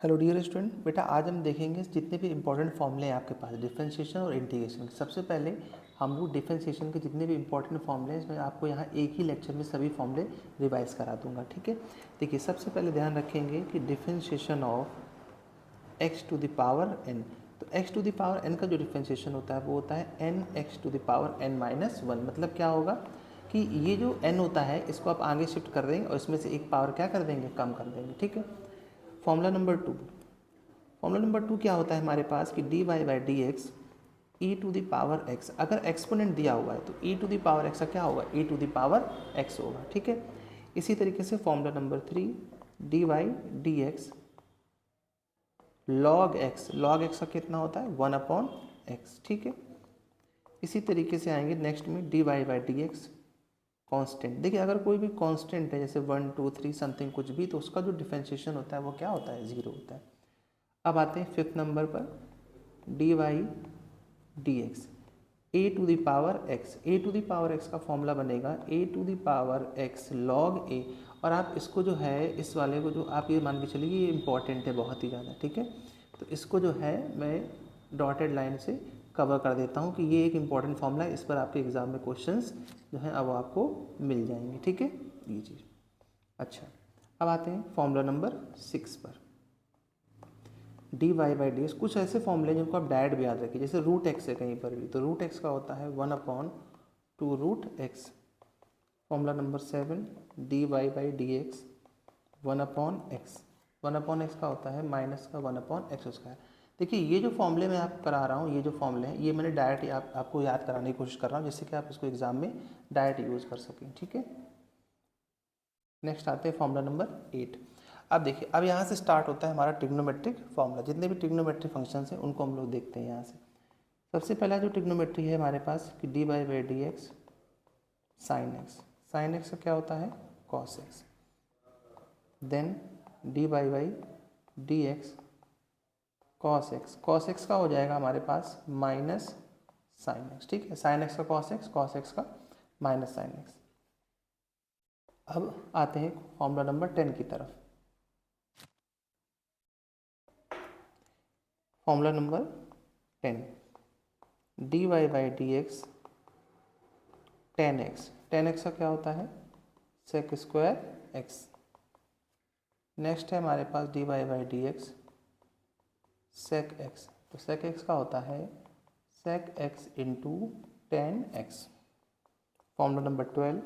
Hello dear student, बेटा आज हम देखेंगे जितने भी इंपॉर्टेंट फॉर्मूले हैं आपके पास डिफरेंशिएशन और इंटीग्रेशन के। सबसे पहले हम लोग डिफरेंशिएशन के जितने भी इंपॉर्टेंट फॉर्मूले हैं, इसमें आपको यहाँ एक ही लेक्चर में सभी फॉर्मूले रिवाइज करा दूंगा। ठीक है, देखिए सबसे पहले ध्यान रखेंगे कि differentiation of x to the power n. तो x to the power n का जो डिफरेंशिएशन होता है वो होता है n x to the power n minus one. मतलब क्या होगा कि ये जो एन होता है इसको आप आगे शिफ्ट कर देंगे और इसमें से एक पावर क्या कर देंगे, कम कर देंगे। ठीक है, फॉर्मूला नंबर टू क्या होता है हमारे पास कि D Y by D X E to the power X. अगर एक्सपोनेंट दिया हुआ है तो E to the power x का क्या होगा, E to the power X होगा। ठीक है, इसी तरीके से formula number three D Y D X log X का कितना होता है, वन अपॉन एक्स। ठीक है, इसी तरीके से आएंगे नेक्स्ट में D Y by D X constant. देखिए अगर कोई भी कॉन्स्टेंट है जैसे 1 2 3 समथिंग कुछ भी, तो उसका जो डिफरेंशिएशन होता है वो क्या होता है, जीरो होता है। अब आते हैं फिफ्थ नंबर पर D Y D x a to the power x. A to the power x का फॉर्मूला बनेगा a to the power x log a. और आप इसको जो है इस वाले को जो आप ये मान के चलिए ये इंपॉर्टेंट है बहुत ही ज़्यादा। ठीक है, तो इसको जो है मैं डॉटेड लाइन से कवर कर देता हूँ कि ये एक इंपॉर्टेंट फॉर्मूला है, इस पर आपके एग्जाम में क्वेश्चंस जो है अब आपको मिल जाएंगे। ठीक है, ये चीज़। अच्छा, अब आते हैं फॉर्मूला नंबर 6 पर D Y by D X. कुछ ऐसे फॉर्मूले जिनको आप डायरेक्ट भी याद रखिए, जैसे रूट एक्स है कहीं पर भी तो रूट एक्स का होता है one upon two root X. Formula number 7 D Y by D X one upon X. One upon X का होता है माइनस का वन अपॉन एक्स स्क्वायर। देखिए ये जो फॉर्मूले मैं आपको करा रहा हूँ, ये जो फॉर्मूले हैं ये मैंने डायरेक्ट आपको याद कराने की कोशिश कर रहा हूँ, जिससे कि आप इसको एग्जाम में डायरेक्ट यूज़ कर सकें। ठीक है, नेक्स्ट आते हैं फॉर्मूला नंबर 8। अब देखिए अब यहाँ से स्टार्ट होता है हमारा ट्रिग्नोमेट्रिक फॉर्मूला। जितने भी ट्रिग्नोमेट्रिक फंक्शंस हैं उनको हम लोग देखते हैं यहाँ से। सबसे पहला जो ट्रिग्नोमेट्री है हमारे पास कि D Y by D x sine X. Sine X का क्या होता है, cos X. Then D Y by D x cos X. Cos X का हो जाएगा हमारे पास माइनस साइन एक्स। ठीक है, साइन एक्स का कॉस एक्स का माइनस साइन एक्स। अब आते हैं फॉर्मूला नंबर 10 की तरफ। Formula number 10 D Y by D X tan X. Tan X का क्या होता है, सेक स्क्वायर एक्स। नेक्स्ट है हमारे पास d Y by D x sec x. तो सेक एक्स का होता है sec x into tan x. Formula number 12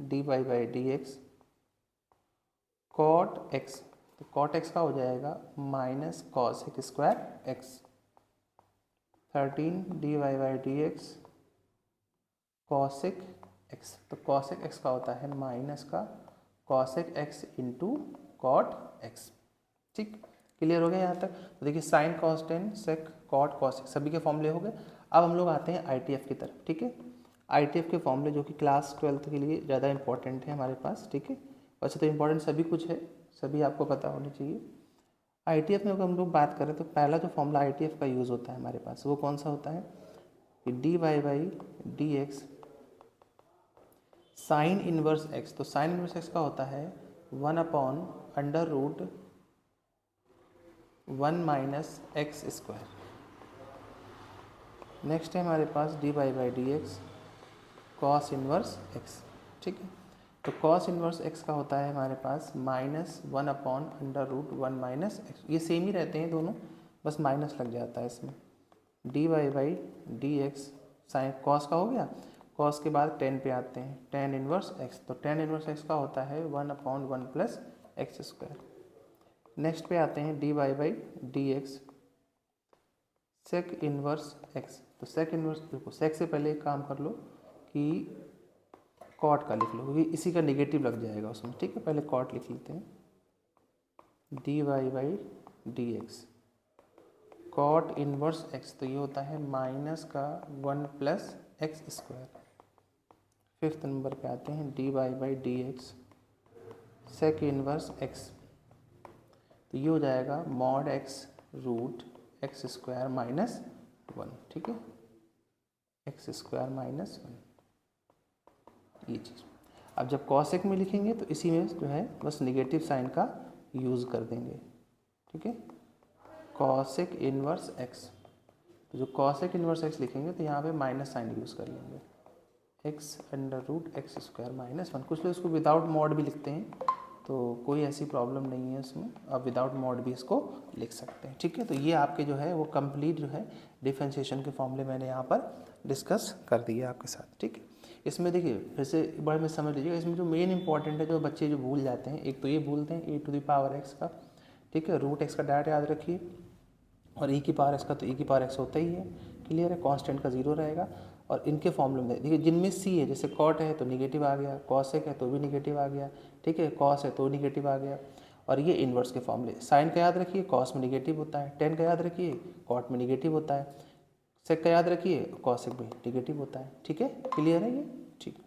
d Y by D x cot x. तो कॉट एक्स का हो जाएगा minus cosec square x. 13 d Y by D x cosec x. तो cosec x का होता है माइनस का cosec x into cot x. ठीक, क्लियर हो गया यहाँ तक। तो देखिए sine cos tan sec cot cosec सभी के फॉर्मूले हो गए। अब हम लोग आते हैं आईटीएफ की तरफ। ठीक है, आईटीएफ के फॉर्मूले जो कि क्लास 12th के लिए ज़्यादा इंपॉर्टेंट है हमारे पास। ठीक है, वैसे तो इंपॉर्टेंट सभी कुछ है, सभी आपको पता होनी चाहिए। आईटीएफ में अगर हम लोग बात करें तो पहला जो फॉर्मूला आईटीएफ का यूज़ होता है हमारे पास वो कौन सा होता है कि D Y by D x sine inverse x. तो साइन इनवर्स एक्स का होता है one upon under root one minus x square. Next है हमारे पास d Y by D x cos inverse x. ठीक है, तो कॉस इनवर्स एक्स का होता है हमारे पास minus one upon under root one minus x. ये सेम ही रहते हैं दोनों, बस माइनस लग जाता है इसमें। D Y by D x sine cos का हो गया, कॉस के बाद टेन पे आते हैं टेन इनवर्स एक्स। तो टेन इनवर्स एक्स का होता है one upon one plus x square. Next पे आते हैं D Y by D x sec inverse x. तो सेक इनवर्स देखो, सेक से पहले एक काम कर लो कि कॉट का लिख लो, क्योंकि इसी का निगेटिव लग जाएगा उसमें। ठीक है, पहले कॉट लिख लेते हैं D Y by D x cot inverse x. तो ये होता है माइनस का one plus x square. Fifth number पे आते हैं D Y by D x sec inverse x. तो ये हो जाएगा mod x root x square minus one. ठीक है, एक्स स्क्वायर माइनस वन, ये चीज़। अब जब कॉसेक में लिखेंगे तो इसी में जो है बस निगेटिव साइन का यूज़ कर देंगे। ठीक है, कॉसेक इनवर्स एक्स। तो जो कॉसेक इनवर्स एक्स लिखेंगे तो यहाँ पे माइनस साइन यूज़ कर लेंगे, x under root x square minus 1। कुछ लोग इसको विदाउट मॉड भी लिखते हैं, तो कोई ऐसी प्रॉब्लम नहीं है इसमें, आप विदाउट मॉड भी इसको लिख सकते हैं। ठीक है, तो ये आपके जो है वो कंप्लीट जो है डिफरेंशिएशन के फॉर्मूले मैंने यहाँ पर डिस्कस कर दिए आपके साथ। ठीक है, इसमें देखिए फिर से एक बार में समझ लीजिएगा, इसमें जो मेन इंपॉर्टेंट है जो बच्चे जो भूल जाते हैं, एक तो ये भूलते हैं ए टू द पावर एक्स का, ठीक है, रूट एक्स का डायरेक्ट याद रखिए, और ई की पावर एक्स का तो ई की पावर एक्स होता ही है, क्लियर है, कांस्टेंट का जीरो रहेगा। और इनके फॉर्मूले में देखिए जिनमें सी है, जैसे कॉट है तो निगेटिव आ गया, कॉसेक है तो भी निगेटिव आ गया, ठीक है, कॉस है तो निगेटिव आ गया। और ये इन्वर्स के फॉर्मूले, साइन का याद रखिए कॉस में निगेटिव होता है, टेन का याद रखिए कॉट में निगेटिव होता है, सेक का याद रखिए कॉसेक में निगेटिव होता है। ठीक है, क्लियर है ये, ठीक है।